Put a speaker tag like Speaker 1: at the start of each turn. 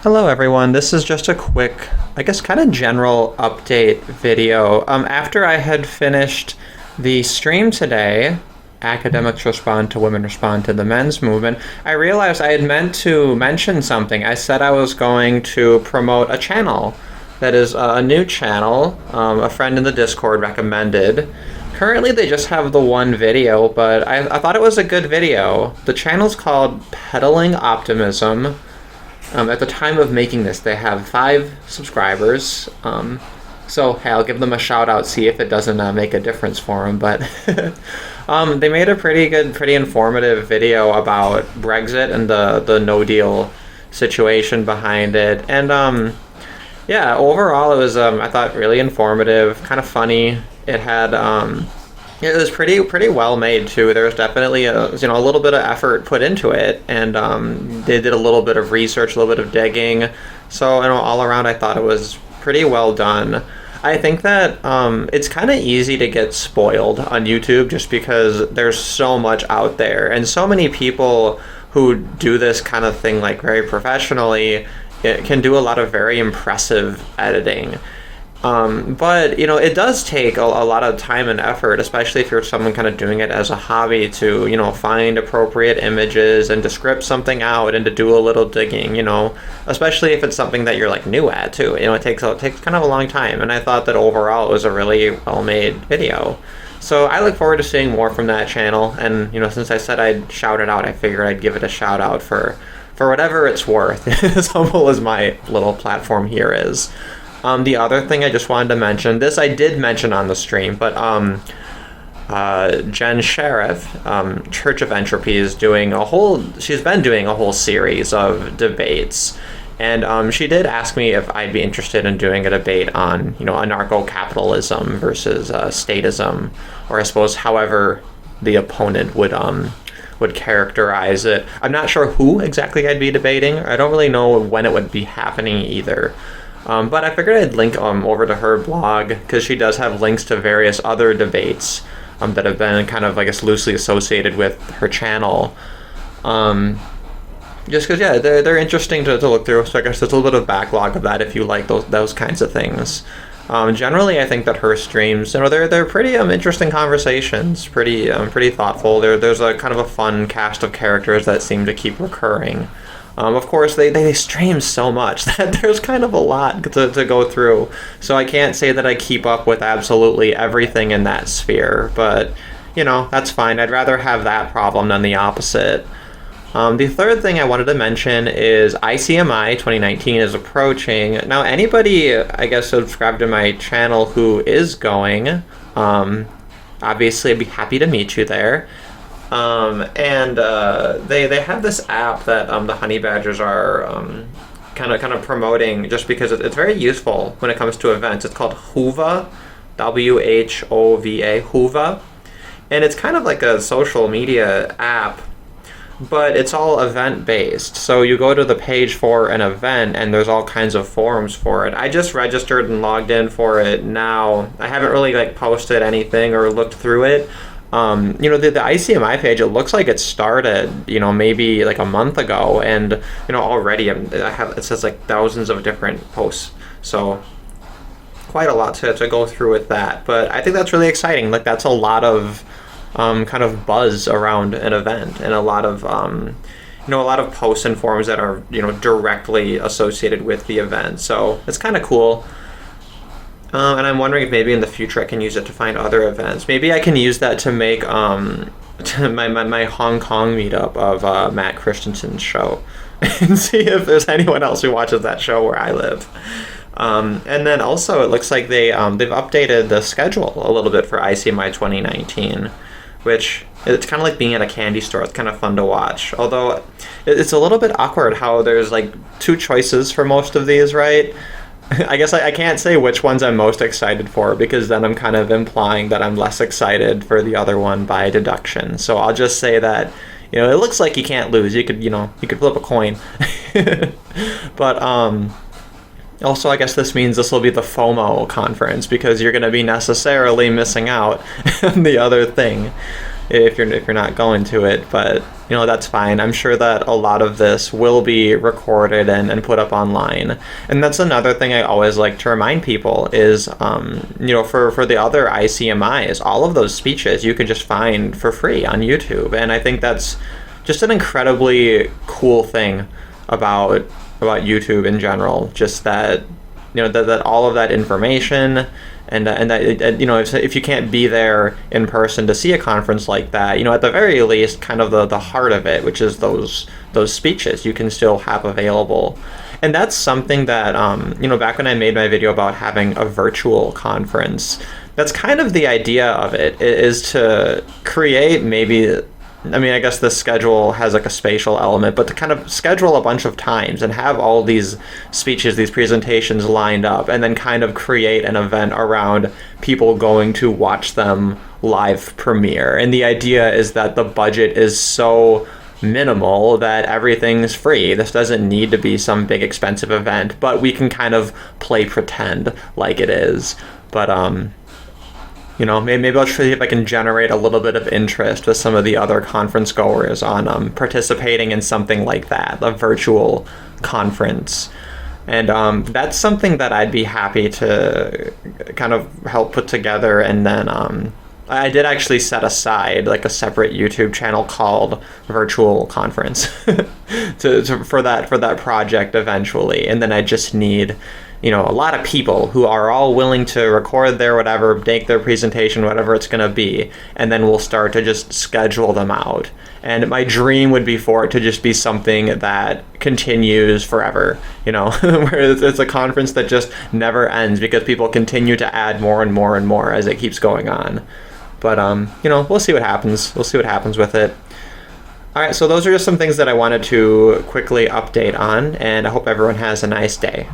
Speaker 1: Hello everyone, this is just a quick, I guess kind of general update video. After I had finished the stream today, Academics Respond to Women Respond to the Men's Movement, I realized I had meant to mention something. I said I was going to promote a channel that is a new channel, a friend in the Discord recommended. Currently they just have the one video, but I thought it was a good video. The channel's called Peddling Optimism. At the time of making this, they have 5 subscribers. So, hey, I'll give them a shout out, see if it doesn't make a difference for them. But they made a pretty good, pretty informative video about Brexit and the no deal situation behind it. And yeah, overall, it was, I thought, really informative, kind of funny. It had, it was pretty well made too. There was definitely a little bit of effort put into it, and they did a little bit of research, a little bit of digging. So all around, I thought it was pretty well done. I think that it's kind of easy to get spoiled on YouTube just because there's so much out there, and so many people who do this kind of thing like very professionally. It can do a lot of very impressive editing. But it does take a lot of time and effort, especially if you're someone kind of doing it as a hobby, to find appropriate images and to script something out and to do a little digging, especially if it's something that you're like new at too. It takes kind of a long time, and I thought that overall it was a really well made video. So I look forward to seeing more from that channel, and since I said I'd shout it out, I figured I'd give it a shout out for whatever it's worth, as humble as my little platform here is. The other thing I just wanted to mention, this I did mention on the stream, but Jen Sheriff, Church of Entropy, is doing she's been doing a whole series of debates, and she did ask me if I'd be interested in doing a debate on, anarcho-capitalism versus statism, or I suppose however the opponent would characterize it. I'm not sure who exactly I'd be debating. I don't really know when it would be happening either. But I figured I'd link over to her blog, because she does have links to various other debates that have been kind of, I guess, loosely associated with her channel. Just because, yeah, they're interesting to look through, so I guess there's a little bit of backlog of that if you like those kinds of things. Generally, I think that her streams, they're pretty interesting conversations, pretty thoughtful. There's a kind of a fun cast of characters that seem to keep recurring. Of course, they stream so much that there's kind of a lot to go through. So I can't say that I keep up with absolutely everything in that sphere, but, that's fine. I'd rather have that problem than the opposite. The third thing I wanted to mention is ICMI 2019 is approaching. Now, anybody, I guess, subscribed to my channel who is going, obviously I'd be happy to meet you there. They have this app that the honey badgers are kind of promoting, just because it's very useful when it comes to events. It's called Whova, WHOVA, Whova, and it's kind of like a social media app, but it's all event based. So you go to the page for an event, and there's all kinds of forums for it. I just registered and logged in for it now. I haven't really posted anything or looked through it. The ICMI page, it looks like it started, maybe a month ago, and, already it says thousands of different posts, so quite a lot to go through with that. But I think that's really exciting. That's a lot of kind of buzz around an event, and a lot of posts and forums that are, directly associated with the event. So it's kind of cool. And I'm wondering if maybe in the future I can use it to find other events. Maybe I can use that to make my Hong Kong meetup of Matt Christensen's show, and see if there's anyone else who watches that show where I live. And then also it looks like they've updated the schedule a little bit for ICMI 2019, which it's kind of like being at a candy store. It's kind of fun to watch. Although it's a little bit awkward how there's 2 choices for most of these, right? I guess I can't say which ones I'm most excited for, because then I'm kind of implying that I'm less excited for the other one by deduction. So I'll just say that, it looks like you can't lose. You could flip a coin. But also, I guess this means this will be the FOMO conference, because you're going to be necessarily missing out on the other thing. if you're not going to it, but that's fine. I'm sure that a lot of this will be recorded and put up online. And that's another thing I always like to remind people is for the other ICMIs, all of those speeches you can just find for free on YouTube. And I think that's just an incredibly cool thing about YouTube in general, just that that all of that information and that if you can't be there in person to see a conference like that, at the very least, kind of the heart of it, which is those speeches, you can still have available. And that's something that back when I made my video about having a virtual conference, that's kind of the idea of it, is to create maybe. I guess the schedule has like a spatial element, but to kind of schedule a bunch of times and have all these speeches, these presentations lined up, and then kind of create an event around people going to watch them live premiere. And the idea is that the budget is so minimal that everything's free. This doesn't need to be some big expensive event, but we can kind of play pretend like it is. But maybe I'll try to see if I can generate a little bit of interest with some of the other conference goers on participating in something like that, a virtual conference. And that's something that I'd be happy to kind of help put together. And then I did actually set aside like a separate YouTube channel called Virtual Conference for that project eventually. And then I just need a lot of people who are all willing to record their whatever, make their presentation, whatever it's going to be, and then we'll start to just schedule them out. And my dream would be for it to just be something that continues forever, where it's a conference that just never ends because people continue to add more and more and more as it keeps going on. But, we'll see what happens. We'll see what happens with it. All right, so those are just some things that I wanted to quickly update on, and I hope everyone has a nice day.